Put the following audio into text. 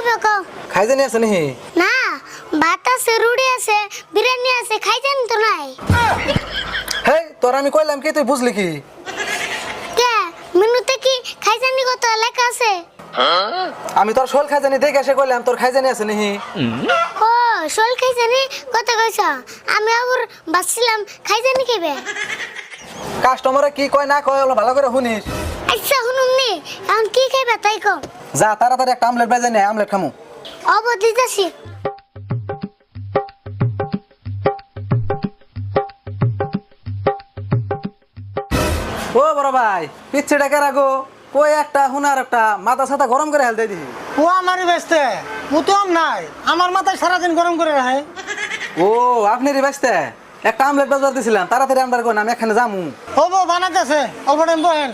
খাইবে কও? খাই জানি আছে নাহি? না, ভাত আছে, রুটি আছে, বিরিয়ানি আছে, খাই জানি তো নাই। হেই তোর আমি কইলাম কি তুই বুঝলি কি? কে মেনুতে কি খাই জানি কত লেখা আছে? আমি তোর শোল খাই জানি দেখে এসে কইলাম তোর খাই জানি আছে নাহি? ও শোল খাই জানি কত কইছ? আমি আবার ভাবছিলাম খাই জানি খাইবে। কাস্টমারে কি কয় না কয় ওগুলো ভালো করে শুনিস। আচ্ছা শুনুম নি, এখন কি খাইবে তাই কও। যা তাড়াতাড়ি একটা আমলেট বাজে নে, আমলেট খামু। অব দিতেছি। ও বড় ভাই পিচ্ছে ডাকে রাখো, কই একটা হুনার একটা মাথা সাথা গরম করে হেলতে দিহি। ও আমারই বেচতে মুতম নাই, আমার মাথায় সারাদিন গরম করে রাখে। ও আপনারই বাঁচতে একটা আমলেট বাজার দিছিলাম, তাড়াতাড়ি আমরা কোন আমি এখানে যামু। হবো বানাতেছে, অল্প টাইম বহেন।